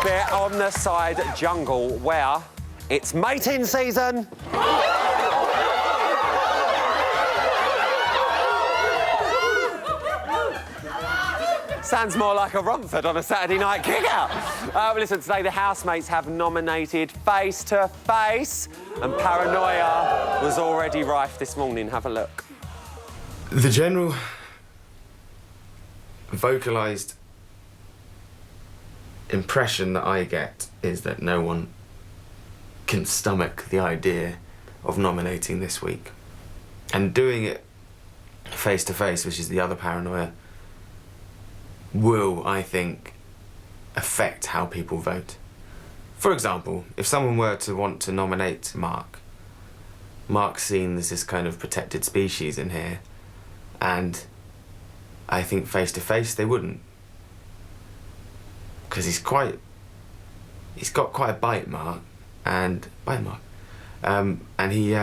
bit on the side jungle where it's mating season. Sounds more like a Romford on a Saturday night kick-out. Well, listen, today the housemates have nominated Face to Face, and paranoia was already rife this morning. Have a look. The general vocalised impression that I get is that no one can stomach the idea of nominating this week. And doing it face to face, which is the other paranoia, will, I think, affect how people vote. For example, if someone were to want to nominate Mark's seen as this kind of protected species in here, and I think face to face they wouldn't. Because he's got quite a bite, Mark. And he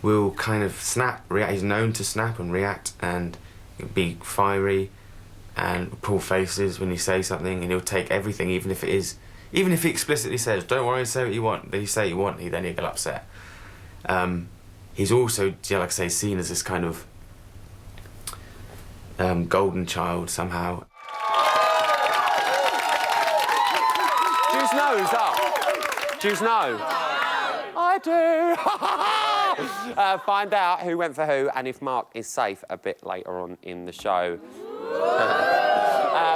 will kind of snap, react. He's known to snap and react and be fiery and pull faces when you say something, and he'll take everything, even if he explicitly says, don't worry, say what you want, then you say what you want, then he'll get upset. He's also, like I say, seen as this kind of golden child somehow. Juice knows up. Juice know. I do. Find out who went for who and if Mark is safe a bit later on in the show.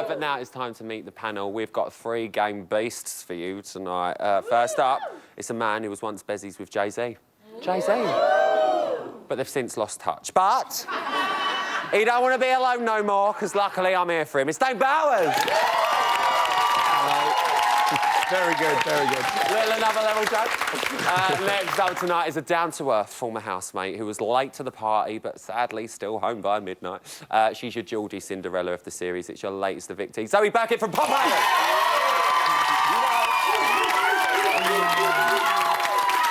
But now it's time to meet the panel. We've got 3 game beasts for you tonight. First up, it's a man who was once bezies with Jay-Z. Jay-Z. But they've since lost touch. But he don't want to be alone no more, because luckily I'm here for him. It's Dane Bowers. Very good, very good. Little another level joke. Next up tonight is a down-to-earth former housemate who was late to the party but sadly still home by midnight. She's your Geordie Cinderella of the series. It's your latest evictee, Zoe Burkett from Pop Island.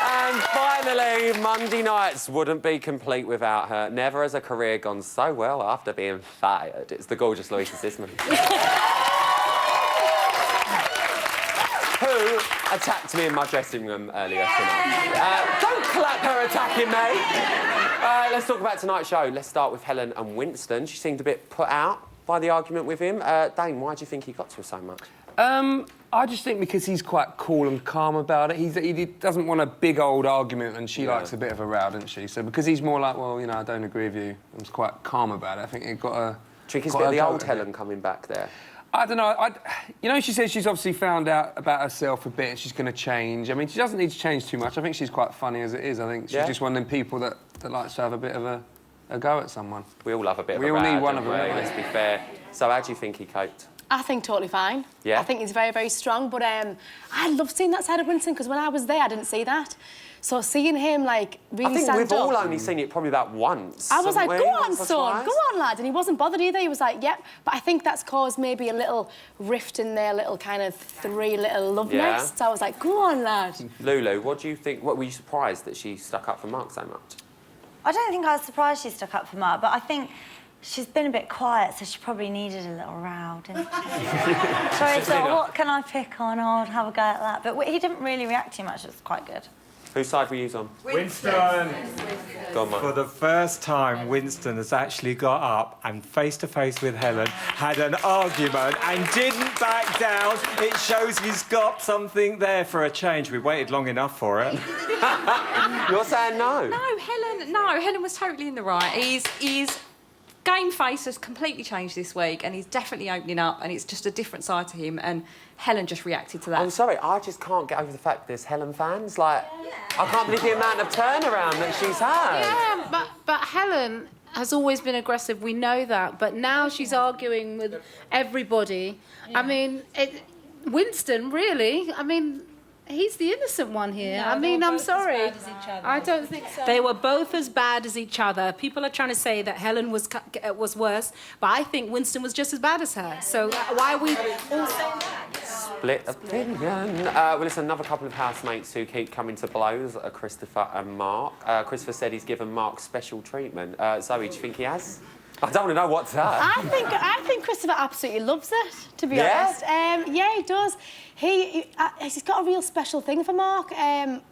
And finally, Monday nights wouldn't be complete without her. Never has a career gone so well after being fired. It's the gorgeous Louisa Sisman. Who attacked me in my dressing room earlier tonight. Don't clap her attacking me. Let's talk about tonight's show. Let's start with Helen and Winston. She seemed a bit put out by the argument with him. Dane, why do you think he got to her so much? I just think because he's quite cool and calm about it. He doesn't want a big old argument, and she likes a bit of a row, doesn't she? So because he's more like, well, you know, I don't agree with you, and was quite calm about it, I think it got a... Trick is a bit of the old Helen coming back there. I don't know. You know, she says she's obviously found out about herself a bit and she's going to change. I mean, she doesn't need to change too much. I think she's quite funny as it is. I think she's just one of them people that likes to have a bit of a go at someone. We all love a bit of a We all need one of them, let's be fair. So how do you think he coped? I think totally fine. Yeah? I think he's very, very strong, but I love seeing that side of Winston, because when I was there, I didn't see that. So seeing him, like, really stand up... I think we've all only seen it probably about once. I was like, haven't we? go on, Once or son, twice. go on, lad. And he wasn't bothered either. He was like, yep. But I think that's caused maybe a little rift in their little kind of 3 little love nests. So I was like, go on, lad. Lulu, what do you think? What, were you surprised that she stuck up for Mark so much? I don't think I was surprised she stuck up for Mark, but I think she's been a bit quiet, so she probably needed a little row, didn't she? So he thought, what can I pick on? Oh, I'll have a go at that. But he didn't really react too much. It was quite good. Whose side were you on? Winston! Go on, Mike. For the first time, Winston has actually got up and face-to-face with Helen, had an argument and didn't back down. It shows he's got something there for a change. We waited long enough for it. You're saying no? No, Helen was totally in the right. He's game face has completely changed this week, and he's definitely opening up, and it's just a different side to him, and Helen just reacted to that. I'm sorry, I just can't get over the fact there's Helen fans. Like, I can't believe the amount of turnaround that she's had. Yeah, but Helen has always been aggressive, we know that, but now she's arguing with everybody. Yeah. I mean, Winston, really, I mean... He's the innocent one here. No, I mean, I'm sorry. I don't think so. They were both as bad as each other. People are trying to say that Helen was worse, but I think Winston was just as bad as her. So why are we all saying that? Split opinion. Well, listen, another couple of housemates who keep coming to blows are Christopher and Mark. Christopher said he's given Mark special treatment. Zoe, do you think he has? I don't want to know what to say. I think Christopher Christopher absolutely loves it, to be Yeah? honest. Yeah, he does. He's got a real special thing for Mark.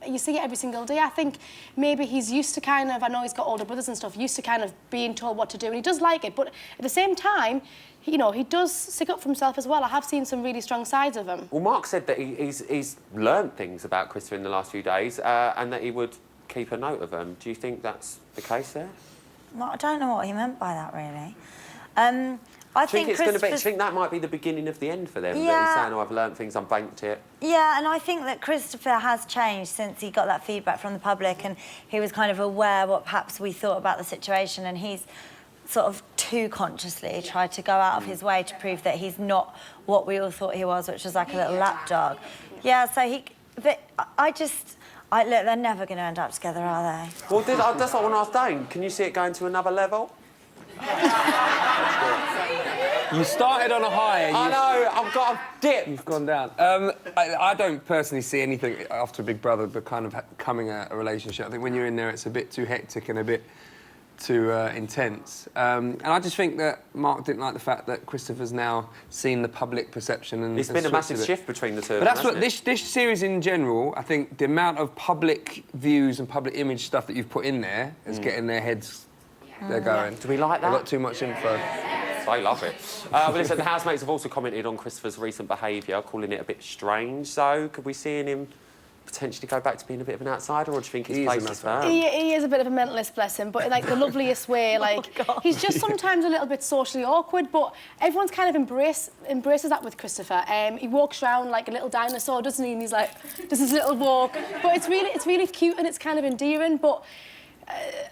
You see it every single day. I think maybe he's used to kind of, I know he's got older brothers and stuff, used to kind of being told what to do, and he does like it. But at the same time, you know, he does stick up for himself as well. I have seen some really strong sides of him. Well, Mark said that he's learned things about Christopher in the last few days and that he would keep a note of them. Do you think that's the case there? Well, I don't know what he meant by that, really. I think it's going to be. Do you think that might be the beginning of the end for them? Yeah. That he's saying, "Oh, I've learnt things. I've banked it." Yeah, and I think that Christopher has changed since he got that feedback from the public, and he was kind of aware what perhaps we thought about the situation, and he's sort of too consciously tried to go out of his way to prove that he's not what we all thought he was, which was like a little lapdog. Yeah, so look, they're never going to end up together, are they? Well, that's what I want to ask Dane. Can you see it going to another level? You started on a high. And I know, I've got a dip. You've gone down. I don't personally see anything after Big Brother but kind of coming a relationship. I think when you're in there, it's a bit too hectic and a bit too intense. And I just think that Mark didn't like the fact that Christopher's now seen the public perception and it's been a massive shift between the two of them. But that's what this series in general, I think the amount of public views and public image stuff that you've put in there is getting their heads... They're going. Do we like that? They've got too much info. I love it. Well, listen, the housemates have also commented on Christopher's recent behaviour, calling it a bit strange. So, could we see in him potentially go back to being a bit of an outsider, or do you think his place is firm? He is a bit of a mentalist, bless him, but in, like, the loveliest way. Like, he's just sometimes a little bit socially awkward, but everyone's kind of embraces that with Christopher. He walks around like a little dinosaur, doesn't he? And he's like, does his little walk. But it's really cute and it's kind of endearing, but...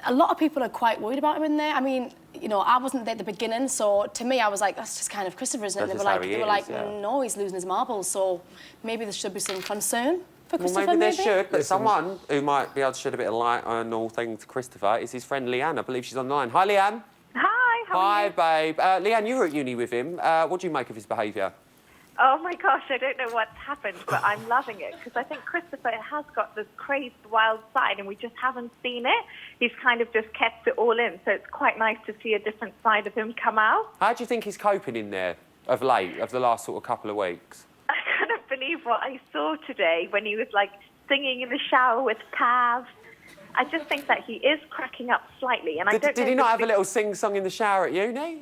a lot of people are quite worried about him in there. I mean, you know, I wasn't there at the beginning, so to me, I was like, that's just kind of Christopher, isn't it? And they were like, no, he's losing his marbles, so maybe there should be some concern for Christopher. Well, maybe there should, but someone who might be able to shed a bit of light on all things to Christopher is his friend Leanne. I believe she's online. Hi, Leanne. Hi, how are you? Hi, babe. Leanne, you were at uni with him. What do you make of his behaviour? Oh, my gosh, I don't know what's happened, but I'm loving it, because I think Christopher has got this crazed, wild side, and we just haven't seen it. He's kind of just kept it all in, so it's quite nice to see a different side of him come out. How do you think he's coping in there of late, of the last sort of couple of weeks? I couldn't believe what I saw today when he was, like, singing in the shower with Pav. I just think that he is cracking up slightly, and Did he not have a little sing-song in the shower at uni?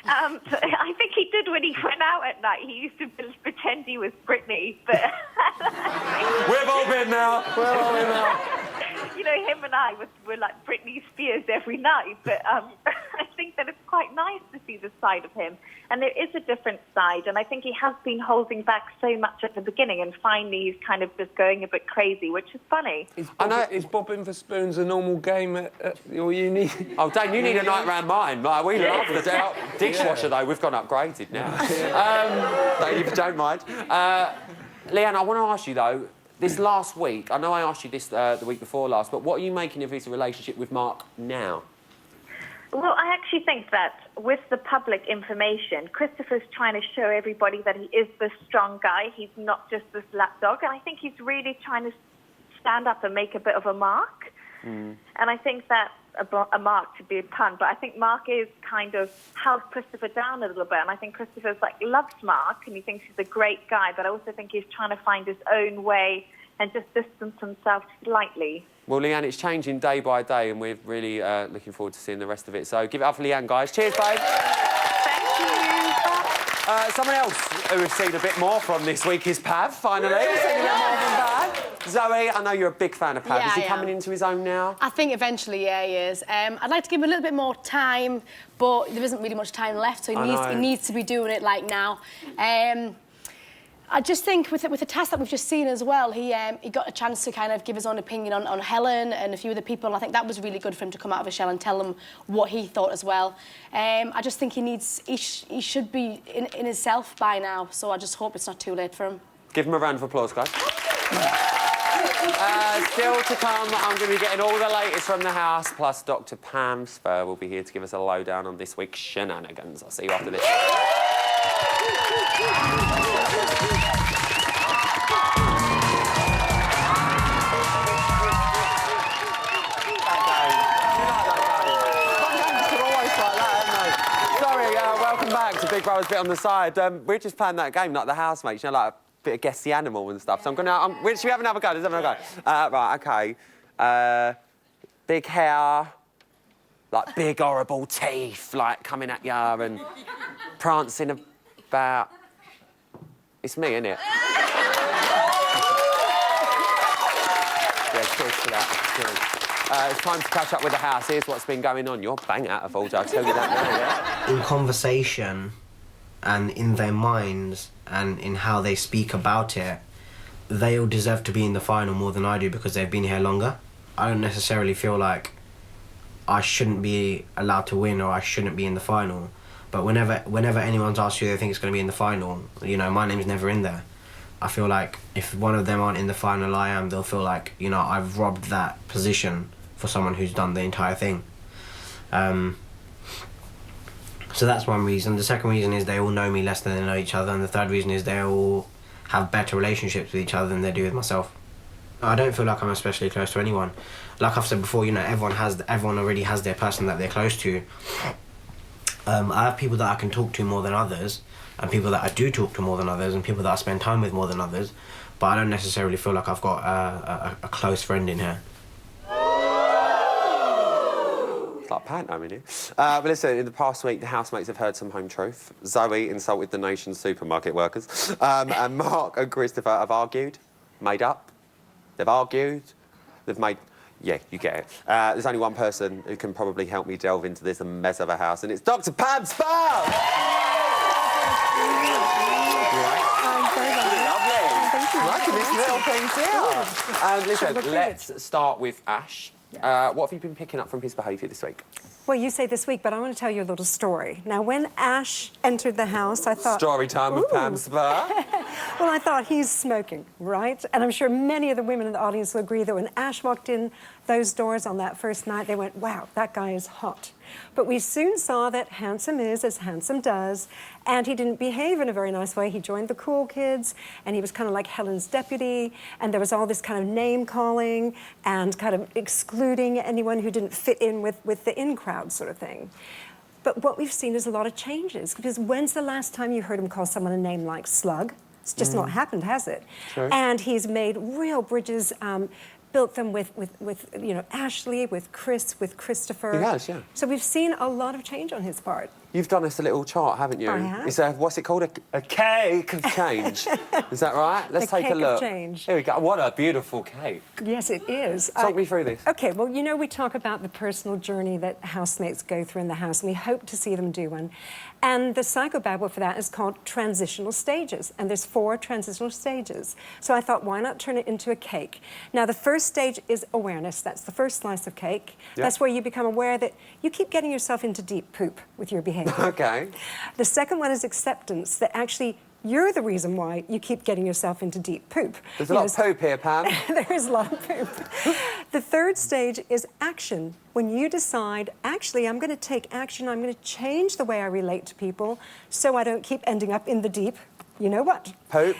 I think he did when he went out at night. He used to pretend he was Britney, but... We've all been now. We've all been now. You know, him and I were like Britney Spears every night, but I think that it's quite nice to see this side of him. And there is a different side, and I think he has been holding back so much at the beginning, and finally he's kind of just going a bit crazy, which is funny. Is bobbing for spoons a normal game at your uni? Oh, Dane, you need a night round mine. Like, we love the dishwasher, though. We've gone upgraded now. Dane, if you don't mind. Leanne, I want to ask you, though, this last week, I know I asked you this the week before last, but what are you making of his relationship with Mark now? Well, I actually think that with the public information, Christopher's trying to show everybody that he is this strong guy. He's not just this lapdog. And I think he's really trying to stand up and make a bit of a mark. And I think that, a mark to be a pun, but I think Mark is kind of held Christopher down a little bit. And I think Christopher's, like, loves Mark and he thinks he's a great guy, but I also think he's trying to find his own way and just distance himself slightly. Well, Leanne, it's changing day by day, and we're really looking forward to seeing the rest of it. So give it up for Leanne, guys. Cheers, babe. Thank you. Someone else who we've seen a bit more from this week is Pav, finally. We've seen a bit more from Pav. Zoe, I know you're a big fan of Pav. Is he coming into his own now? I think eventually, yeah, he is. I'd like to give him a little bit more time, but there isn't really much time left, so he needs to be doing it, like, now. I just think with the task that we've just seen as well, he got a chance to kind of give his own opinion on Helen and a few other people. I think that was really good for him to come out of his shell and tell them what he thought as well. I just think he should be in himself by now, so I just hope it's not too late for him. Give him a round of applause, guys. Still to come, I'm going to be getting all the latest from the house, plus Dr. Pam Spur will be here to give us a lowdown on this week's shenanigans. I'll see you after this. Welcome back to Big Brother's bit on the side. We're just playing that game, like the housemates, you know, like a bit of guess the animal and stuff. So should we have another go? Let's have another go. Right, OK. Big hair, like big horrible teeth, like coming at you and prancing about. It's me, innit? Yeah, cheers to that. Cheers. It's time to catch up with the house. Here's what's been going on. You're bang out of order, I'll tell you that now, yeah? In conversation and in their minds and in how they speak about it, they all deserve to be in the final more than I do because they've been here longer. I don't necessarily feel like I shouldn't be allowed to win or I shouldn't be in the final. But whenever anyone's asked who they think is going to be in the final, you know, my name's never in there. I feel like if one of them aren't in the final, I am, they'll feel like, you know, I've robbed that position for someone who's done the entire thing. So that's one reason. The second reason is they all know me less than they know each other. And the third reason is they all have better relationships with each other than they do with myself. I don't feel like I'm especially close to anyone. Like I've said before, you know, everyone already has their person that they're close to. I have people that I can talk to more than others, and people that I do talk to more than others, and people that I spend time with more than others, but I don't necessarily feel like I've got a close friend in here. It's like pantomime in here. But listen, in the past week, the housemates have heard some home truth. Zoe insulted the nation's supermarket workers, and Mark and Christopher have argued, made up. They've argued, they've made... Yeah, you get it. There's only one person who can probably help me delve into this mess of a house, and it's Dr. Pam Spark! Lovely. Liking this little thing here. And listen, let's start with Ash. What have you been picking up from his behaviour this week? Well, you say this week, but I want to tell you a little story. Now, when Ash entered the house, I thought... Story time with Pam Spark. Well, I thought he's smoking, right? And I'm sure many of the women in the audience will agree that when Ash walked in those doors on that first night, they went, wow, that guy is hot. But we soon saw that handsome is as handsome does, and he didn't behave in a very nice way. He joined the cool kids, and he was kind of like Helen's deputy, and there was all this kind of name-calling and kind of excluding anyone who didn't fit in with the in-crowd sort of thing. But what we've seen is a lot of changes, because when's the last time you heard him call someone a name like slug? It's just not happened, has it? Sure. And he's made real bridges, built them with you know, Ashley, with Chris, with Christopher. He has, yeah. So we've seen a lot of change on his part. You've done us a little chart, haven't you? I have. It's what's it called? A cake of change. Is that right? Let's take a cake look. of change. Here we go. What a beautiful cake. Yes, it is. Talk me through this. Okay, well, you know, we talk about the personal journey that housemates go through in the house, and we hope to see them do one. And the psychobabble for that is called transitional stages, and there's 4 transitional stages. So I thought, why not turn it into a cake? Now, the first stage is awareness. That's the first slice of cake. Yep. That's where you become aware that you keep getting yourself into deep poop with your behavior. Okay. The second one is acceptance, that actually you're the reason why you keep getting yourself into deep poop. There's a lot of poop here, Pam. There is a lot of poop. The third stage is action. When you decide, actually, I'm going to take action, I'm going to change the way I relate to people so I don't keep ending up in the deep. You know what? Poop.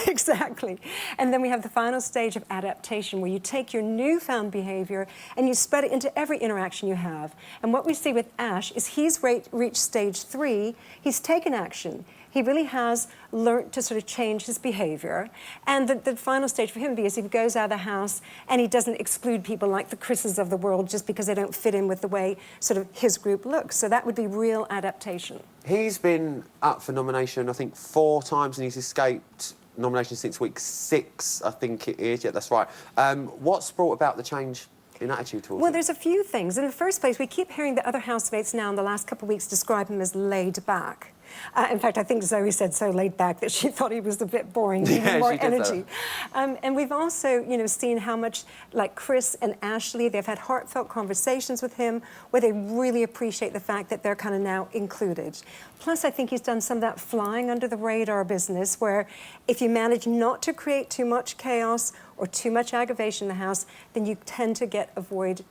Exactly. And then we have the final stage of adaptation, where you take your newfound behavior and you spread it into every interaction you have. And what we see with Ash is he's reached stage 3. He's taken action. He really has learnt to sort of change his behavior. And the final stage for him is he goes out of the house and he doesn't exclude people like the Chris's of the world just because they don't fit in with the way sort of his group looks. So that would be real adaptation. He's been up for nomination, I think, 4 times, and he's escaped nomination since week 6, I think it is. Yeah, that's right. What's brought about the change in attitude towards Well, him? there's a few things. In the first place, we keep hearing the other housemates now in the last couple of weeks describe him as laid back. In fact, I think Zoe said so laid back that she thought he was a bit boring, needed more energy. And we've also, you know, seen how much, like Chris and Ashley, they've had heartfelt conversations with him where they really appreciate the fact that they're kind of now included. Plus, I think he's done some of that flying under the radar business where if you manage not to create too much chaos or too much aggravation in the house, then you tend to avoid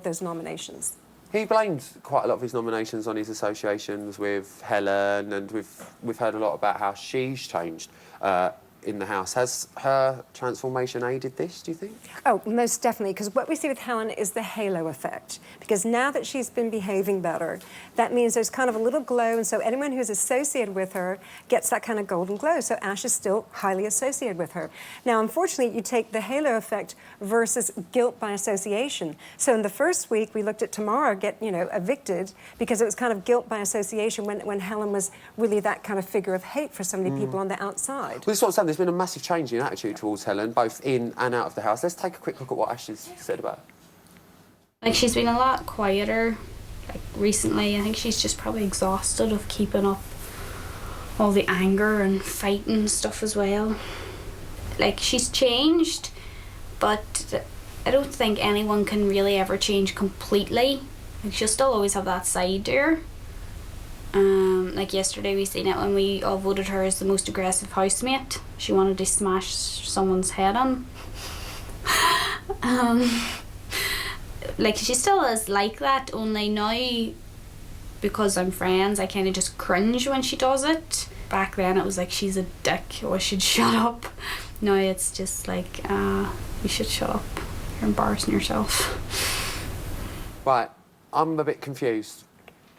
those nominations. He blames quite a lot of his nominations on his associations with Helen, and we've heard a lot about how she's changed in the house. Has her transformation aided this, do you think? Oh, most definitely, because what we see with Helen is the halo effect. Because now that she's been behaving better, that means there's kind of a little glow, and so anyone who's associated with her gets that kind of golden glow. So Ash is still highly associated with her. Now, unfortunately, you take the halo effect versus guilt by association. So in the first week, we looked at Tamara get, evicted because it was kind of guilt by association when Helen was really that kind of figure of hate for so many people on the outside. Well, this is what I'm saying. There's been a massive change in attitude towards Helen, both in and out of the house. Let's take a quick look at what Ashley's said about it. Like, she's been a lot quieter, like, recently. I think she's just probably exhausted of keeping up all the anger and fighting and stuff as well. Like, she's changed, but I don't think anyone can really ever change completely. Like, she'll still always have that side to her. Like yesterday we seen it when we all voted her as the most aggressive housemate. She wanted to smash someone's head on. Like, she still is like that, only now because I'm friends I kind of just cringe when she does it. Back then it was like, she's a dick, or she'd shut up. Now it's just like, you should shut up, you're embarrassing yourself. Right, I'm a bit confused.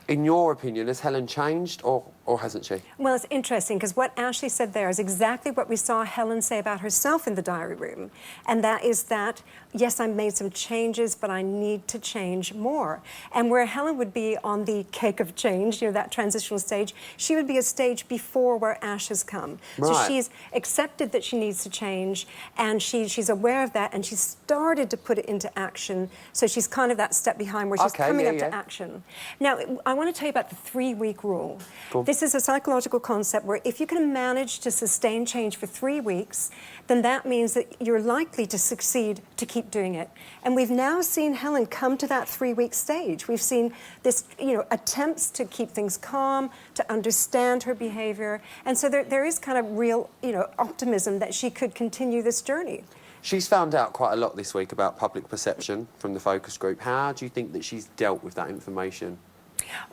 In your opinion, has Helen changed or hasn't she? Well, it's interesting because what Ashley said there is exactly what we saw Helen say about herself in the diary room. And that is that, yes, I made some changes, but I need to change more. And where Helen would be on the cake of change, that transitional stage, she would be a stage before where Ash has come. Right. So she's accepted that she needs to change, and she's aware of that, and she's started to put it into action. So she's kind of that step behind where she's coming up to action. Now, I want to tell you about the 3-week rule. Cool. This is a psychological concept where if you can manage to sustain change for 3 weeks, then that means that you're likely to succeed to keep doing it. And we've now seen Helen come to that 3-week stage. We've seen this, attempts to keep things calm, to understand her behavior. And so there is kind of real, optimism that she could continue this journey. She's found out quite a lot this week about public perception from the focus group. How do you think that she's dealt with that information?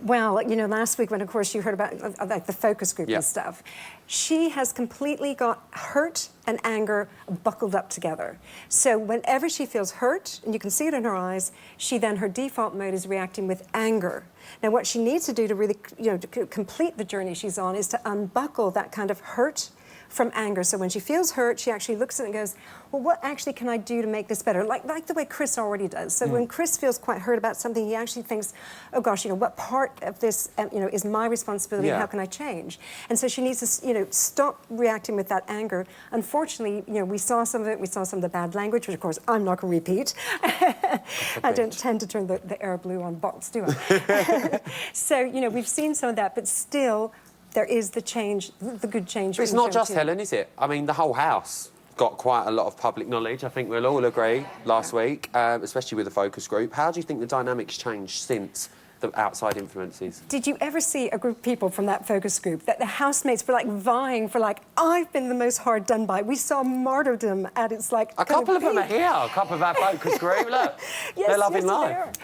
Well, last week when, of course, you heard about like the focus group and stuff, she has completely got hurt and anger buckled up together. So whenever she feels hurt, and you can see it in her eyes, her default mode is reacting with anger. Now, what she needs to do to really, to complete the journey she's on is to unbuckle that kind of hurt from anger. So when she feels hurt, she actually looks at it and goes, well, what actually can I do to make this better? Like the way Chris already does. So when Chris feels quite hurt about something, he actually thinks, oh gosh, what part of this, is my responsibility? How can I change? And so she needs to, stop reacting with that anger. Unfortunately, we saw some of it. We saw some of the bad language, which of course I'm not going to repeat. I don't tend to turn the air blue on bots, do I? So, we've seen some of that, but still, there is the change, the good change. But it's not just Helen, is it? I mean, the whole house got quite a lot of public knowledge. I think we'll all agree last week, especially with the focus group. How do you think the dynamics changed since the outside influences? Did you ever see a group of people from that focus group that the housemates were like vying for I've been the most hard done by? We saw martyrdom at its A couple of them are here, a couple of our focus group. Look, they're loving life.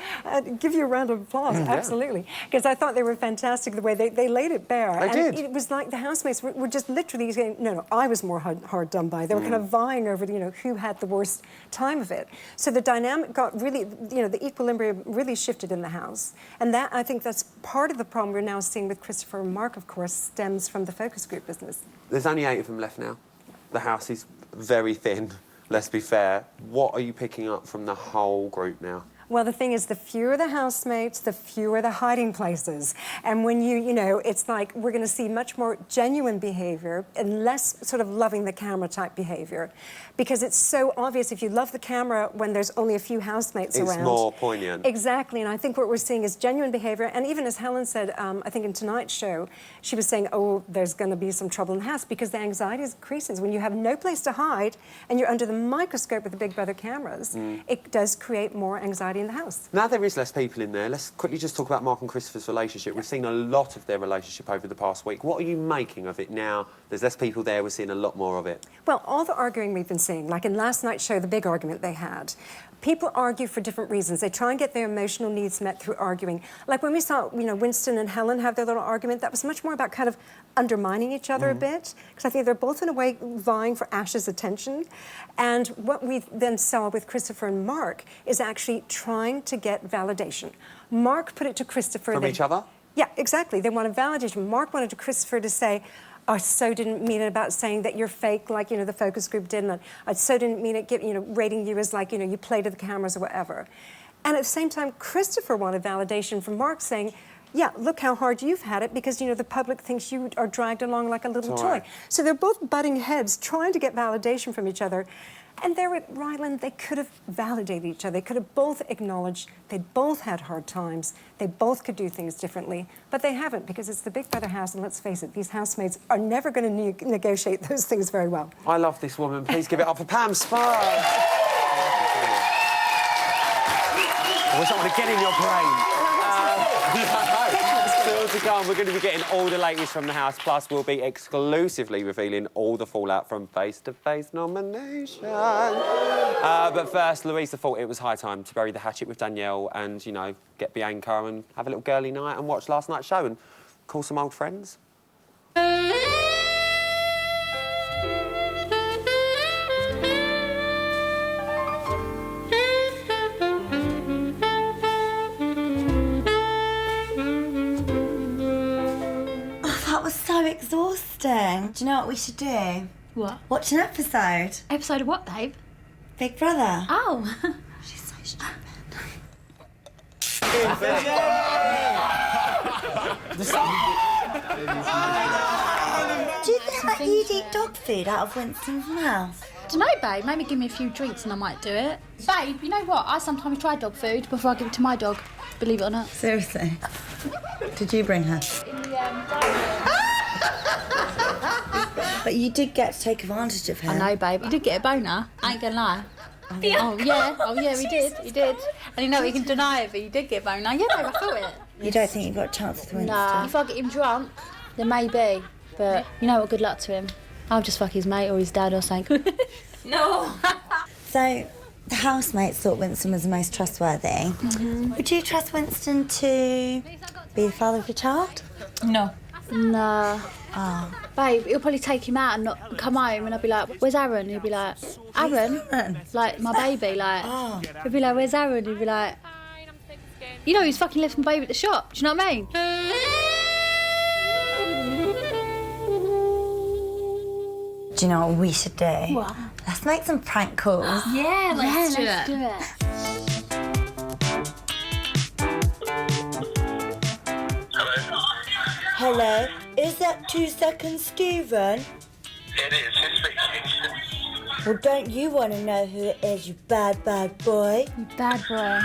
Give you a round of applause, absolutely. Because I thought they were fantastic the way they laid it bare. They did. It was like the housemates were just literally saying, no, I was more hard done by. They were kind of vying over, who had the worst time of it. So the dynamic got really, the equilibrium really shifted in the house. And that, I think that's part of the problem we're now seeing with Christopher and Mark, of course, stems from the focus group business. There's only 8 of them left now. The house is very thin, let's be fair. What are you picking up from the whole group now? Well, the thing is, the fewer the housemates, the fewer the hiding places. And when it's like we're going to see much more genuine behavior and less sort of loving the camera type behavior. Because it's so obvious if you love the camera when there's only a few housemates around. It's more poignant. Exactly, and I think what we're seeing is genuine behavior. And even as Helen said, I think in tonight's show, she was saying, oh, there's going to be some trouble in the house because the anxiety increases. When you have no place to hide and you're under the microscope with the Big Brother cameras, it does create more anxiety in the house. Now there is less people in there, let's quickly just talk about Mark and Christopher's relationship. We've seen a lot of their relationship over the past week. What are you making of it now? There's less people there, we're seeing a lot more of it. Well, all the arguing we've been seeing, like in last night's show, the big argument they had, People argue for different reasons. They try and get their emotional needs met through arguing. Like when we saw, Winston and Helen have their little argument, that was much more about kind of undermining each other a bit, because I think they're both in a way vying for Ash's attention. And what we then saw with Christopher and Mark is actually trying to get validation. Mark put it to Christopher. From each other? Yeah, exactly. They wanted validation. Mark wanted to Christopher to say, I so didn't mean it about saying that you're fake, like, the focus group did, and I so didn't mean it, rating you as, like, you play to the cameras or whatever. And at the same time, Christopher wanted validation from Mark saying, yeah, look how hard you've had it because, the public thinks you are dragged along like a little toy. So they're both butting heads, trying to get validation from each other. And there at Ryland, they could have validated each other. They could have both acknowledged they both had hard times. They both could do things differently. But they haven't, because it's the Big Brother house, and let's face it, these housemates are never going to negotiate those things very well. I love this woman. Please give it up for Pam Sparks. I wish I want to get in your brain. Still to come, we're going to be getting all the latest from the house, plus we'll be exclusively revealing all the fallout from face-to-face nomination. But first, Louisa thought it was high time to bury the hatchet with Danielle and, get Bianca and have a little girly night and watch last night's show and call some old friends. So exhausting. Do you know what we should do? What? Watch an episode. Episode of what, babe? Big Brother. Oh. She's so stupid. Do you think that you'd eat dog food out of Winston's mouth? Dunno, babe. Maybe give me a few drinks and I might do it. Babe, you know what? I sometimes try dog food before I give it to my dog. Believe it or not. Seriously? Did you bring her? But you did get to take advantage of her. I know, babe. You did get a boner. I ain't gonna lie. Oh, yeah, he did. And you know, he can deny it, but you did get a boner. Yeah, babe, I felt it. You don't think you've got a chance with Winston? Nah. If I get him drunk, then maybe. But you know what, good luck to him. I'll just fuck his mate or his dad or something. No. So, the housemates thought Winston was the most trustworthy. Mm-hmm. Would you trust Winston to be the father of your child? No. Nah. Oh. Babe, he'll probably take him out and not come home, and I'll be like, where's Aaron? He'll be like, Aaron? Like, my baby, like. Oh. He'll be like, where's Aaron? He'll be like, he's fucking left my baby at the shop. Do you know what I mean? Do you know what we should do? What? Let's make some prank calls. Yeah, let's do it. Hello, is that 2 Seconds Stephen? It is, who's speaking? Well, don't you want to know who it is, you bad, bad boy? You bad boy.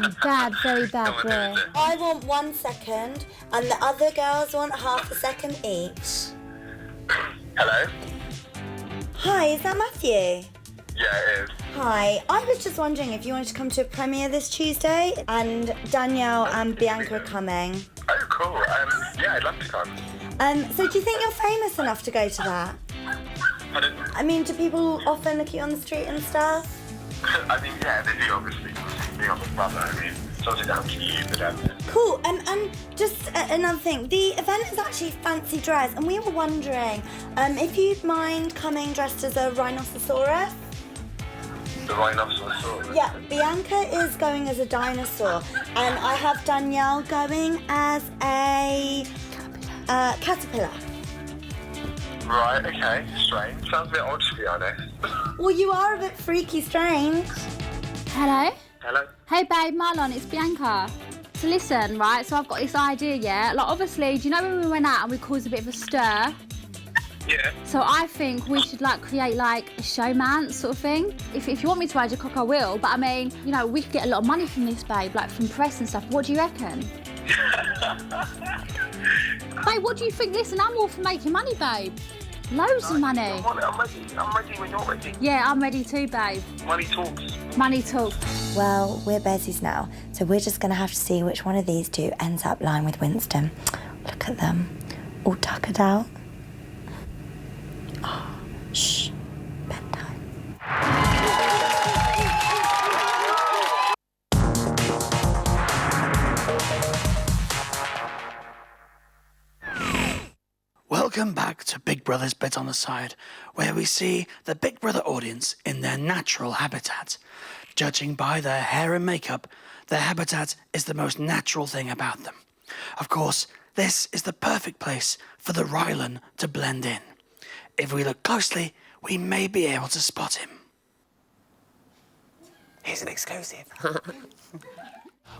You bad, very bad boy. I want 1 second, and the other girls want ½ a second each. Hello? Hi, is that Matthew? Yeah, it is. Hi, I was just wondering if you wanted to come to a premiere this Tuesday, and Danielle and Bianca are coming. Oh, cool. Yeah, I'd love to come. So do you think you're famous enough to go to that? Pardon? I mean, do people often look at you on the street and stuff? I mean, yeah, they do, obviously. Being on the brother, I mean, it's obviously down to you, but Cool, and just another thing, the event is actually fancy dress, and we were wondering if you'd mind coming dressed as a rhinoceros? The rhinoceros? Yeah, Bianca is going as a dinosaur, and I have Danielle going as a caterpillar. Right, okay, strange. Sounds a bit odd, to be honest. Well, you are a bit freaky strange. Hello? Hello? Hey, babe, Marlon, it's Bianca. So listen, right, so I've got this idea, yeah? Like, obviously, do you know when we went out and we caused a bit of a stir? Yeah. So I think we should, like, create, like, a showman sort of thing. If you want me to ride your cock, I will. But, I mean, we could get a lot of money from this, babe, like, from press and stuff. What do you reckon? Babe, what do you think? Listen, I'm all for making money, babe. Loads of money. I'm ready when you're ready. Yeah, I'm ready too, babe. Money talks. Money talks. Well, we're bezies now, so we're just going to have to see which one of these two ends up lying with Winston. Look at them, all tuckered out. Oh, shh, bedtime. Welcome back to Big Brother's Bit on the Side, where we see the Big Brother audience in their natural habitat. Judging by their hair and makeup, their habitat is the most natural thing about them. Of course, this is the perfect place for the Rylan to blend in. If we look closely, we may be able to spot him. Here's an exclusive.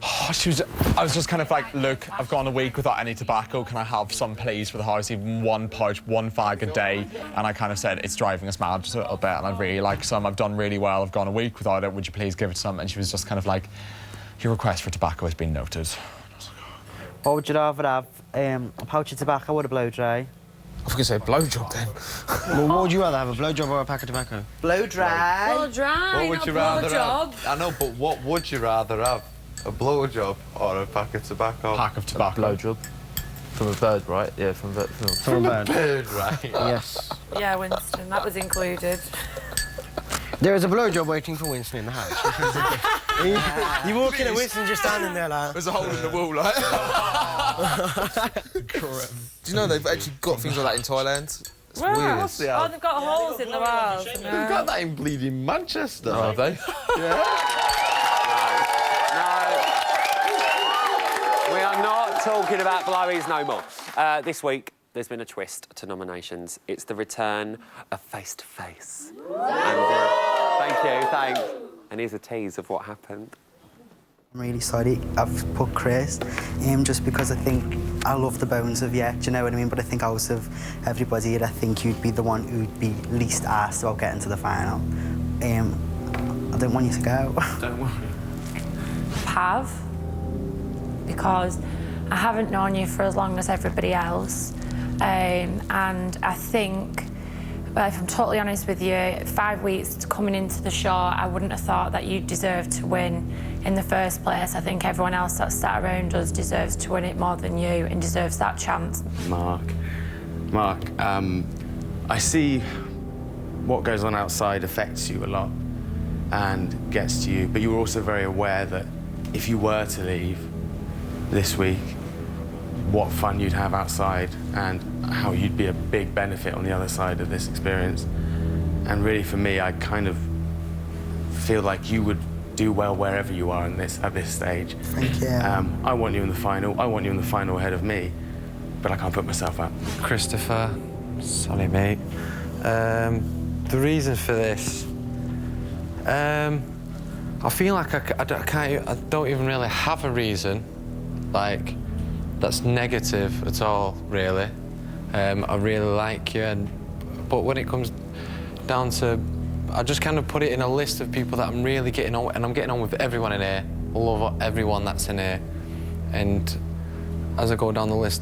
I was just kind of like, look, I've gone a week without any tobacco. Can I have some, please, for the house? Even one pouch, one fag a day. And I kind of said, it's driving us mad just a little bit, and I'd really like some. I've done really well. I've gone a week without it. Would you please give it some? And she was just kind of like, your request for tobacco has been noted. What would you rather have? A pouch of tobacco or a blow dry? I was going to say blow job then. Well, what would you rather have, a blow job or a pack of tobacco? Blow dry. Blow dry, What would not you blow rather job. have? I know, but what would you rather have? A blowjob or a pack of tobacco? Pack of tobacco. Blowjob. From a bird, right? Yeah, from a bird, right? Yes. Yeah, Winston, that was included. There is a blowjob waiting for Winston in the house. You walk in at Winston just standing there like... There's a hole in the wall, like... Correct. Do you know they've actually got things like that in Thailand? It's Where? weird. Oh, they've got holes in the walls. We've got that in bleeding Manchester. Oh, have they? Yeah. We are not talking about blowies no more. This week, there's been a twist to nominations. It's the return of Face to Face. Thank you, thanks. And here's a tease of what happened. I'm really sorry I've put Chris, just because I think I love the bones of you, do you know what I mean? But I think out of everybody here, I think you'd be the one who'd be least asked about getting to the final. I don't want you to go. Don't worry. Pav, because I haven't known you for as long as everybody else. And I think, if I'm totally honest with you, 5 weeks coming into the show, I wouldn't have thought that you deserved to win in the first place. I think everyone else that's sat around us deserves to win it more than you and deserves that chance. Mark, I see what goes on outside affects you a lot and gets to you, but you were also very aware that if you were to leave this week, what fun you'd have outside and how you'd be a big benefit on the other side of this experience. And really, for me, I kind of feel like you would do well wherever you are at this stage. Thank you. I want you in the final. I want you in the final ahead of me, but I can't put myself up. Christopher, sorry, mate. The reason for this, I feel like I don't even really have a reason, like, that's negative at all, really. I really like you, but when it comes down to, I just kind of put it in a list of people that I'm really getting on with, and I'm getting on with everyone in here. I love everyone that's in here. And as I go down the list,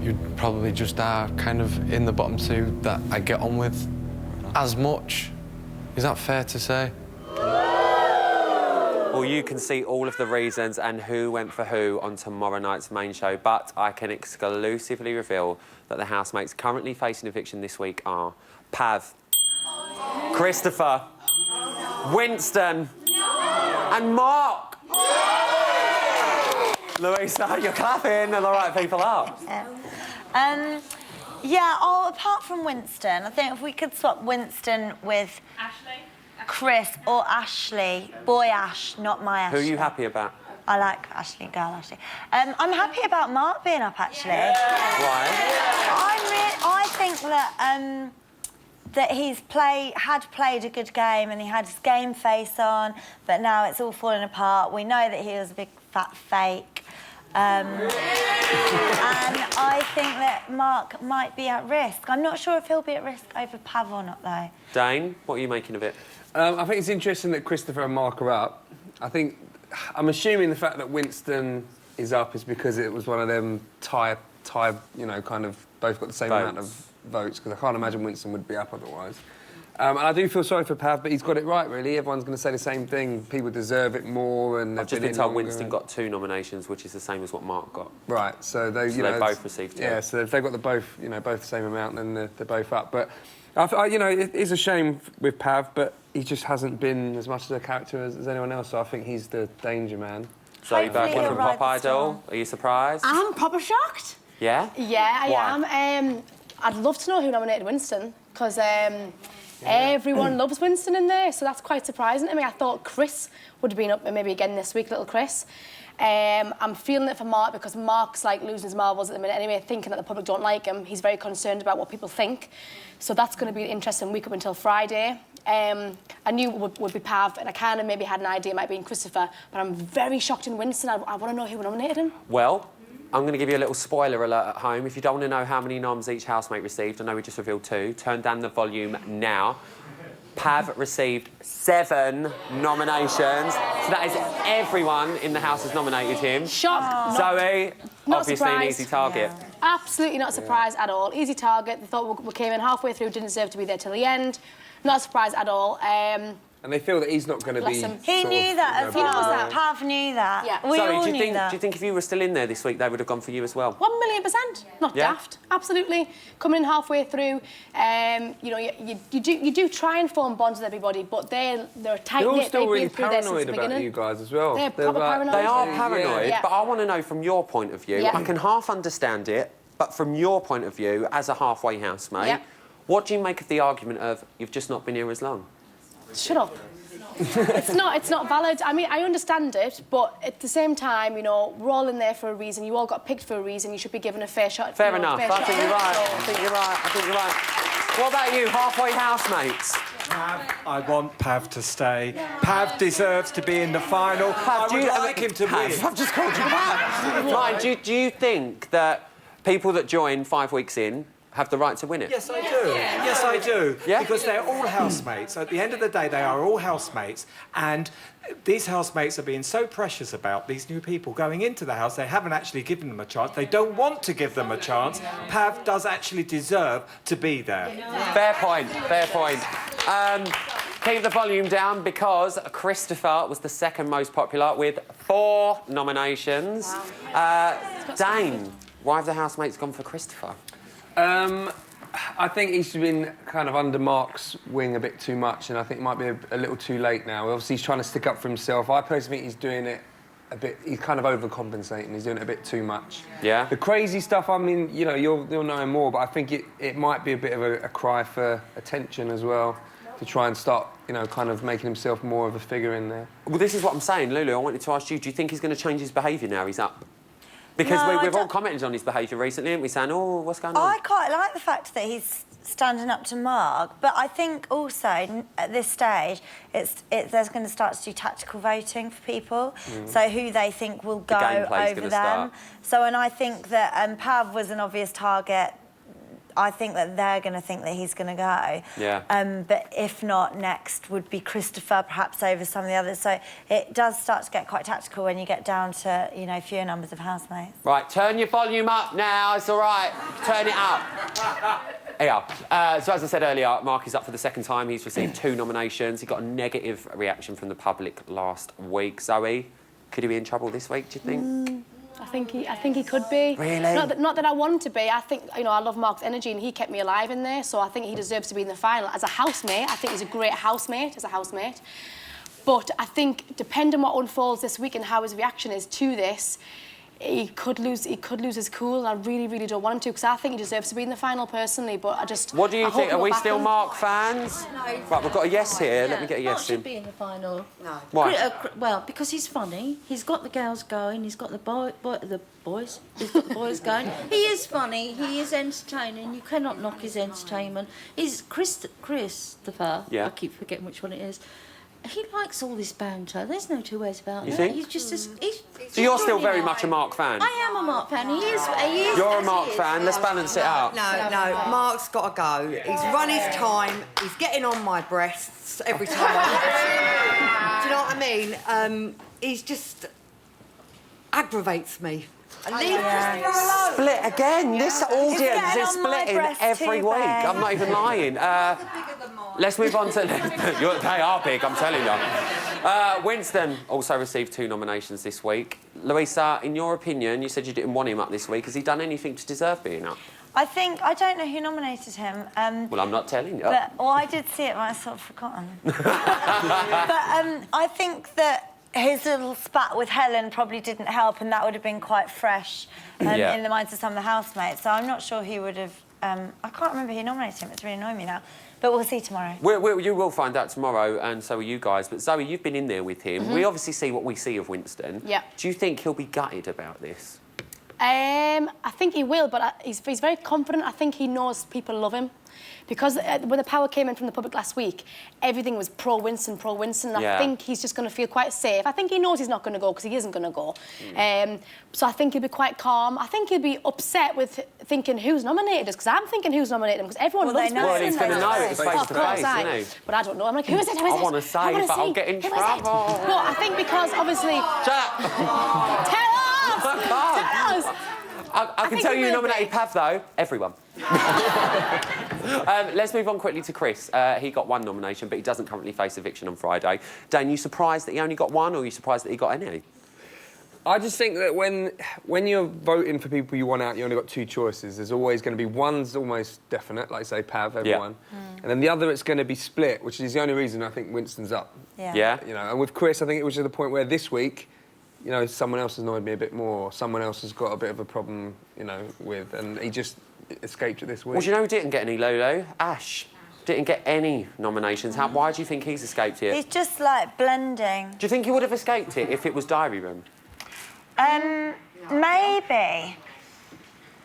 you probably just are kind of in the bottom two that I get on with as much. Is that fair to say? Well, you can see all of the reasons and who went for who on tomorrow night's main show, but I can exclusively reveal that the housemates currently facing eviction this week are Pav, Christopher, Winston, and Mark. Louisa, you're clapping, and the right people are. Apart from Winston, I think if we could swap Winston with Ashley, Chris or Ashley, boy Ash, not my Ashley. Who are you happy about? I like Ashley, girl Ashley. I'm happy about Mark being up, actually. Why? I think that that he's had played a good game and he had his game face on, but now it's all falling apart. We know that he was a big fat fake. And I think that Mark might be at risk. I'm not sure if he'll be at risk over Pav or not, though. Dane, what are you making of it? I think it's interesting that Christopher and Mark are up. I'm assuming the fact that Winston is up is because it was one of them tie, kind of both got the same amount of votes, because I can't imagine Winston would be up otherwise. And I do feel sorry for Pav, but he's got it right, really. Everyone's going to say the same thing. People deserve it more, and I've just been told Winston got 2 nominations, which is the same as what Mark got. Right, so they both received 2. Yeah, so if they've got both the same amount, then they're both up. But it is a shame with Pav, but he just hasn't been as much of a character as anyone else. So I think he's the danger man. Zoe Birkin from Pop Idol. Are you surprised? I'm proper shocked. Yeah? Yeah, I Why? am. I'd love to know who nominated Winston, because everyone loves Winston in there, so that's quite surprising to me. I thought Chris would have been up maybe again this week, little Chris. I'm feeling it for Mark, because Mark's like losing his marbles at the minute anyway, thinking that the public don't like him. He's very concerned about what people think. So that's going to be an interesting week up until Friday. I knew it would be Pav, and I kind of maybe had an idea it might be in Christopher, but I'm very shocked in Winston. I want to know who nominated him. Well, I'm going to give you a little spoiler alert at home. If you don't want to know how many noms each housemate received, I know we just revealed 2, turn down the volume now. Pav received 7 nominations. So that is everyone in the house has nominated him. Shock. Zoe, not obviously surprised. an easy target. Yeah. Absolutely not surprised at all. Easy target. They thought we came in halfway through, didn't deserve to be there till the end. Not surprised at all. And they feel that he's not going to be... He knew that as well. Pav knew that. Yeah. We Zoe, all do knew that. you think if you were still in there this week, they would have gone for you as well? 1,000,000%. Not Yeah? daft. Absolutely. Coming in halfway through, you know, you do try and form bonds with everybody, but they're tight knit. They're all still They've really been through this since paranoid the about beginning. you guys as well. They're proper paranoid. They are paranoid, Yeah. but I want to know from your point of view. Yeah. I can half understand it, but from your point of view, as a halfway housemate, Yeah. what do you make of the argument of you've just not been here as long? Shut up. It's not valid. I mean, I understand it, but at the same time, you know, we're all in there for a reason. You all got picked for a reason. You should be given a fair shot. Fair enough. I think you're right. I think you're right. I think you're right. What about you, halfway housemates? I want Pav to stay. Pav deserves to be in the final. I would like him to win. I've just called you Pav. Right, do you think that people that join 5 weeks in have the right to win it? Yes, I do. Yes, I do. Yeah? Because they're all housemates. At the end of the day, they are all housemates. And these housemates are being so precious about these new people going into the house. They haven't actually given them a chance. They don't want to give them a chance. Pav does actually deserve to be there. Fair point, fair point. Keep the volume down, because Christopher was the second most popular with 4 nominations. Dane, why have the housemates gone for Christopher? I think he's been kind of under Mark's wing a bit too much, and I think it might be a little too late now. Obviously, he's trying to stick up for himself. I personally think he's doing it a bit... He's kind of overcompensating. He's doing it a bit too much. Yeah? The crazy stuff, I mean, you know, you'll know him more, but I think it might be a bit of a cry for attention as well, to try and start, you know, kind of making himself more of a figure in there. Well, this is what I'm saying, Lulu. I wanted to ask you, do you think he's going to change his behaviour now he's up? Because No, we've all commented on his behaviour recently, haven't we, saying, oh, what's going on? I quite like the fact that he's standing up to Mark, but I think also at this stage, there's going to start to do tactical voting for people, so who they think will go gameplay's over gonna them. start. So, and I think that Pav was an obvious target. I think that they're going to think that he's going to go. Yeah. But if not, next would be Christopher, perhaps over some of the others. So it does start to get quite tactical when you get down to, you know, fewer numbers of housemates. Right, turn your volume up now. It's all right. Turn it up. Yeah. So as I said earlier, Mark is up for the second time. He's received 2 nominations. He got a negative reaction from the public last week. Zoe, could he be in trouble this week, do you think? I think he could be. Really? Not that I want to be. I think, you know, I love Mark's energy and he kept me alive in there, so I think he deserves to be in the final. As a housemate, I think he's a great housemate, But I think, depending on what unfolds this week and how his reaction is to this, he could lose his cool, and I really, really don't want him to, because I think he deserves to be in the final personally, but I just... What do you I hope think? he Are won't we back still him. Mark fans? No. Right, we've got a yes here. Let me get a yes Mark should in. be in the final. No. Why? Well, because he's funny. He's got the girls going. He's got the boys. He's got the boys going. He is funny. He is entertaining. You cannot knock his entertainment. He's Christopher. Yeah. I keep forgetting which one it is. He likes all this banter. There's no two ways about it. You think? He's just as... So you're still very much a Mark fan? I am a Mark fan. He is. You're a Mark fan. Let's balance it out. No, Mark's got to go. He's run his time. He's getting on my breasts every time I watch him. Do you know what I mean? He's just aggravates me. Leave Christopher alone. Split again. This audience getting is on my splitting breast every too, week. babe. I'm not even lying. Let's move on to... They are big, I'm telling you. Winston also received 2 nominations this week. Louisa, in your opinion, you said you didn't want him up this week. Has he done anything to deserve being up? I don't know who nominated him. Well, I'm not telling you. But, I did see it, but I sort of forgotten. But I think that his little spat with Helen probably didn't help, and that would have been quite fresh in the minds of some of the housemates. So I'm not sure he would have I can't remember who nominated him. It's really annoying me now. But we'll see tomorrow. You will find out tomorrow, and so will you guys. But Zoe, you've been in there with him. We obviously see what we see of Winston. Yeah. Do you think he'll be gutted about this? I think he will, but he's very confident. I think he knows people love him. Because when the power came in from the public last week, everything was pro-Winston, pro-Winston. I think he's just going to feel quite safe. I think he knows he's not going to go because he isn't going to go. So I think he'll be quite calm. I think he'll be upset with thinking who's nominated us, because I'm thinking who's nominated him, because everyone loves Winston. Well, he's going to know it's face-to-face, isn't he? But I don't know. I'm like, who is it? Who is it? I want to say, but I'll get in trouble. But I think because, obviously... Tell us! Tell us! I can tell you who nominated Pav, though. Everyone. Let's move on quickly to Chris. He got one nomination, but he doesn't currently face eviction on Friday. Dan, you surprised that he only got one, or are you surprised that he got any? I just think that when you're voting for people you want out, you only got two choices. There's always going to be one's almost definite, like say Pav, everyone, and then the other it's going to be split, which is the only reason I think Winston's up. Yeah. You know, and with Chris, I think it was to the point where this week, you know, someone else has annoyed me a bit more. Someone else has got a bit of a problem, you know, with, and he just escaped it this week. Well, do you know who didn't get any, Lolo? Ash. Didn't get any nominations. Why do you think he's escaped it? He's just, like, blending. Do you think he would have escaped it if it was Diary Room? Maybe.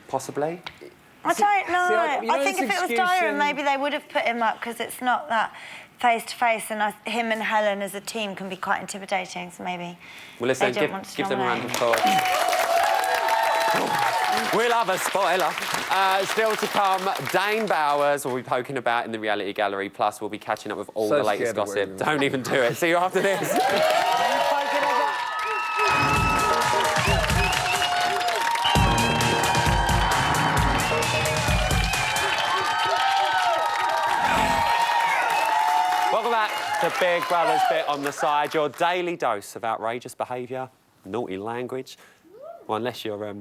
Possibly? I don't know. See, I think if it was Diary Room, maybe they would have put him up, because it's not that face-to-face, and him and Helen as a team can be quite intimidating, so maybe well, listen, they don't want to give them a round of nominate. applause. We'll have a spoiler. Still to come, Dane Bowers will be poking about in the reality gallery, plus we'll be catching up with all the latest gossip. Don't even do it. See you after this. Welcome back to Big Brother's Bit on the Side, your daily dose of outrageous behaviour, naughty language. Well, unless you're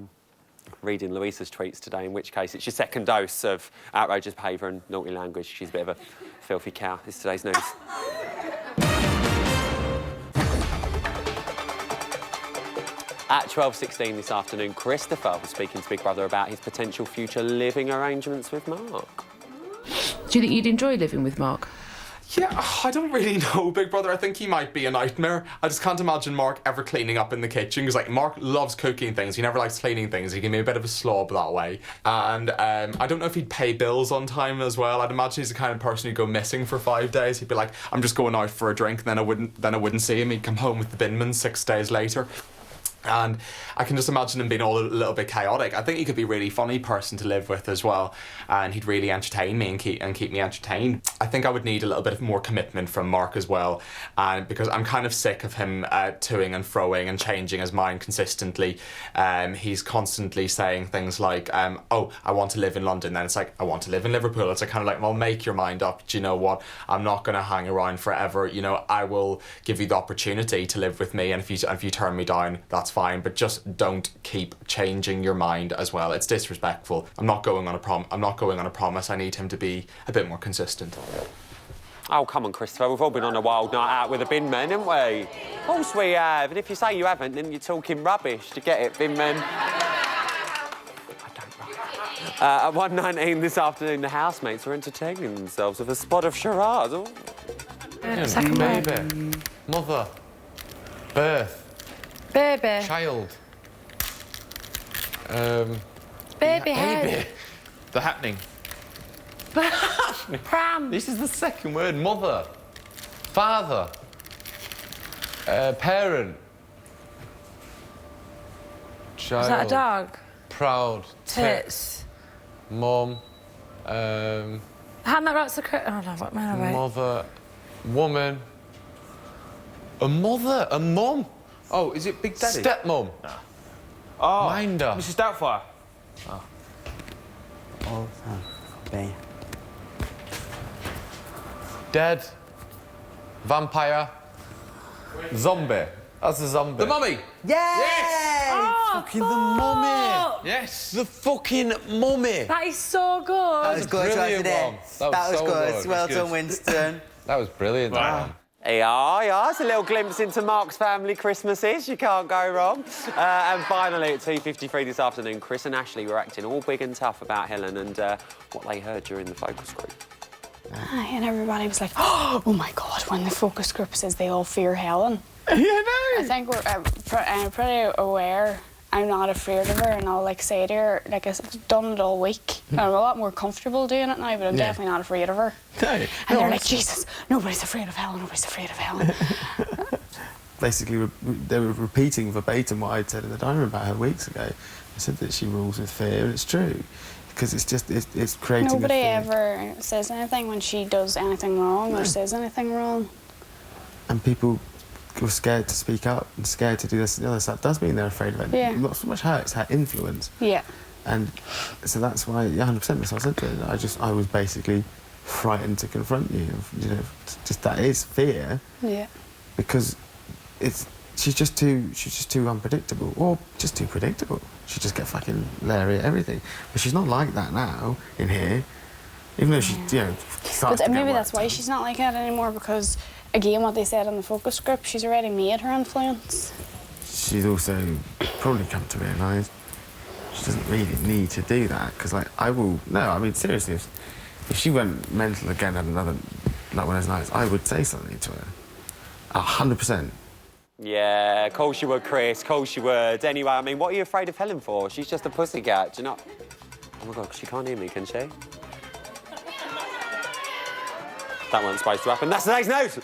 reading Louisa's tweets today, in which case it's your second dose of outrageous behaviour and naughty language. She's a bit of a filthy cow. This is today's news. At 12:16 this afternoon, Christopher was speaking to Big Brother about his potential future living arrangements with Mark. Do you think you'd enjoy living with Mark? Yeah, I don't really know, Big Brother. I think he might be a nightmare. I just can't imagine Mark ever cleaning up in the kitchen, because, like, Mark loves cooking things. He never likes cleaning things. He can be a bit of a slob that way. And I don't know if he'd pay bills on time as well. I'd imagine he's the kind of person who'd go missing for 5 days. He'd be like, I'm just going out for a drink, and then I wouldn't see him. He'd come home with the binman 6 days later. And I can just imagine him being all a little bit chaotic. I think he could be a really funny person to live with as well, and he'd really entertain me and keep me entertained. I think I would need a little bit of more commitment from Mark as well, and because I'm kind of sick of him toing and froing and changing his mind consistently. He's constantly saying things like, oh, I want to live in London, then it's like, I want to live in Liverpool. It's like, kind of like, well, make your mind up. Do you know what? I'm not going to hang around forever. You know, I will give you the opportunity to live with me, and if you turn me down, that's fine, but just don't keep changing your mind as well. It's disrespectful. I'm not going on a promise. I need him to be a bit more consistent. Oh, come on, Christopher. We've all been on a wild night out with the bin men, haven't we? Of course we have. And if you say you haven't, then you're talking rubbish. Do you get it, bin men? At 1:19 this afternoon, the housemates were entertaining themselves with a spot of charades. Oh. Baby. Mother. Birth. Baby. Child. Baby head. Baby. The happening. Pram. This is the second word. Mother. Father. Parent. Child. Is that a dog? Proud. Tits. Mum. Hand that right to the oh no, what man I Mother. Woman. A mother. A mum. Oh, is it Big Daddy? Stepmom. No. Oh, Minder. Mrs. Doubtfire. Oh. Oh, okay. Dead. Vampire. Zombie. That's a zombie. The mummy. Yes! Oh, fucking the mummy. Yes. The fucking mummy. That is so good. That was good, wasn't it? That was so good. Well done, Winston. That was brilliant. Wow. Yeah, it's a little glimpse into Mark's family Christmases. You can't go wrong. And finally, at 2:53 this afternoon, Chris and Ashley were acting all big and tough about Helen and what they heard during the focus group. And everybody was like, oh my God, when the focus group says they all fear Helen. Yeah, no. I think I'm pretty aware I'm not afraid of her, and I'll like say to her, like I've done it all week. I'm a lot more comfortable doing it now, but I'm definitely not afraid of her. No. And they're like, Jesus, nobody's afraid of Helen, nobody's afraid of Helen. Basically, they were repeating verbatim what I'd said in the diary about her weeks ago. I said that she rules with fear, and it's true. Because it's just, it's creating Nobody a fear. ever says anything when she does anything wrong or says anything wrong. And people were scared to speak up and scared to do this and the other. So that does mean they're afraid of it. Yeah. Not so much her, it's her influence. Yeah. And so that's why, 100%, that's what I said to her. I was basically frightened to confront you. You know, just that is fear. Yeah. Because she's just too unpredictable, or just too predictable. She just get fucking leery at everything. But she's not like that now in here, even though she, you know, starts But to get maybe that's worked why up. she's not like that anymore, because again, what they said in the focus group, she's already made her influence. She's also probably come to realise she doesn't really need to do that, because like I mean seriously, if she went mental again and another like one of those nights, I would say something to her. 100%. Yeah, of course you would, Chris, of course you would. Anyway, I mean, what are you afraid of Helen for? She's just a pussycat, do you know? Oh my God, she can't hear me, can she? That wasn't supposed to happen. That's today's news!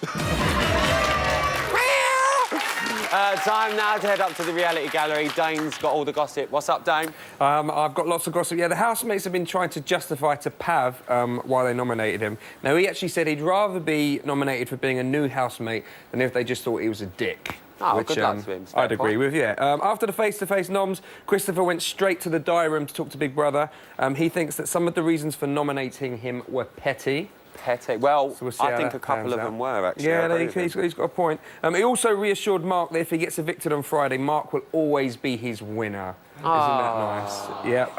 Time now to head up to the reality gallery. Dane's got all the gossip. What's up, Dane? I've got lots of gossip. Yeah, the housemates have been trying to justify to Pav why they nominated him. Now, he actually said he'd rather be nominated for being a new housemate than if they just thought he was a dick. Oh, which, good luck to him. I'd agree with, yeah. After the face-to-face noms, Christopher went straight to the diary room to talk to Big Brother. He thinks that some of the reasons for nominating him were petty. Petty. Well, So we'll see I how think that a couple pans of out. them were, actually. Yeah, I agree with him. he's got a point. He also reassured Mark that if he gets evicted on Friday, Mark will always be his winner. Isn't that nice? Yeah.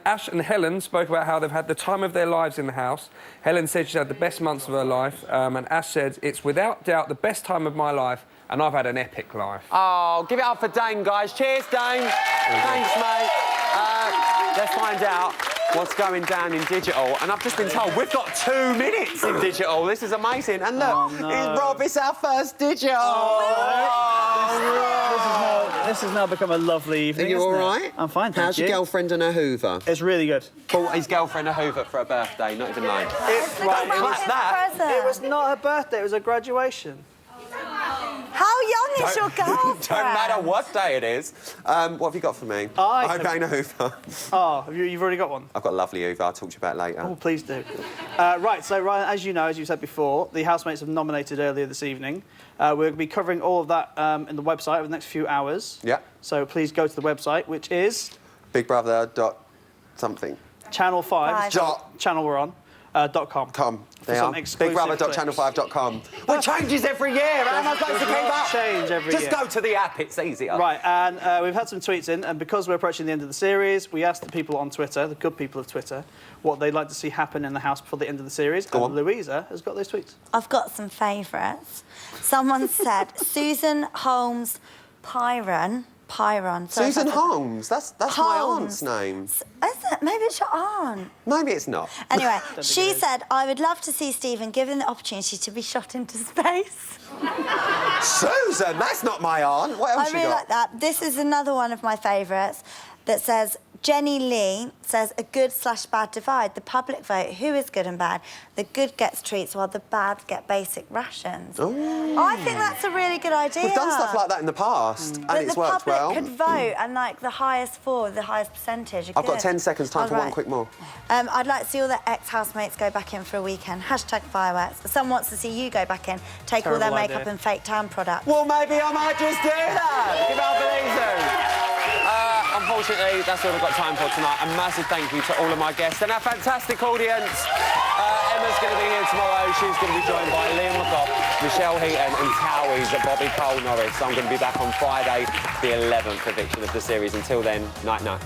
Ash and Helen spoke about how they've had the time of their lives in the house. Helen said she's had the best months of her life, and Ash said, it's without doubt the best time of my life, and I've had an epic life. Oh, give it up for Dane, guys. Cheers, Dane. Thanks, mate. Let's find out what's going down in digital. And I've just been told we've got 2 minutes in digital. This is amazing. And look, it's Rob, it's our first digital. This has now become a lovely evening. Are you all right? I'm fine, thank How's you. your girlfriend and her Hoover? It's really good. Bought his girlfriend a Hoover for her birthday, not even lying. It was not her birthday, it was her graduation. How young is your girlfriend? Don't matter what day it is. What have you got for me? I'm going to Hoover. Oh, you've already got one? I've got a lovely Hoover. I'll talk to you about it later. Oh, please do. Right, so Ryan, as you know, as you said before, the housemates have nominated earlier this evening. We're going to be covering all of that in the website over the next few hours. Yeah. So please go to the website, which is... BigBrother.something. Channel 5. Channel we're on. .com. They are. BigBrother.channel5.com. Well, it changes every year. How am I supposed to keep up? Change every year. Just go to the app. It's easier. Right, and we've had some tweets in, and because we're approaching the end of the series, we asked the people on Twitter, the good people of Twitter, what they'd like to see happen in the house before the end of the series. Go on. Louisa has got those tweets. I've got some favourites. Someone said Susan Holmes Pyron. Sorry, Susan Holmes. That's my aunt's name. Is it? Maybe it's your aunt. Maybe it's not. Anyway, she said, I would love to see Stephen given the opportunity to be shot into space. Susan, that's not my aunt. What else I really you got? like that. This is another one of my favourites that says, Jenny Lee says, a good/bad divide. The public vote, who is good and bad? The good gets treats while the bad get basic rations. Ooh. I think that's a really good idea. We've done stuff like that in the past, and it's worked well. The public could vote, and like the highest for the highest percentage. I've got 10 seconds, time for one quick more. I'd like to see all the ex-housemates go back in for a weekend. #fireworks. Someone wants to see you go back in, take all their makeup and fake tan products. Well, maybe I might just do that. Give it up for these. Unfortunately, that's all we've got time for tonight. A massive thank you to all of my guests and our fantastic audience. Emma's going to be here tomorrow. She's going to be joined by Liam McGough, Michelle Heaton and Towie's at Bobby Cole Norris. I'm going to be back on Friday, the 11th eviction of the series. Until then, night-night.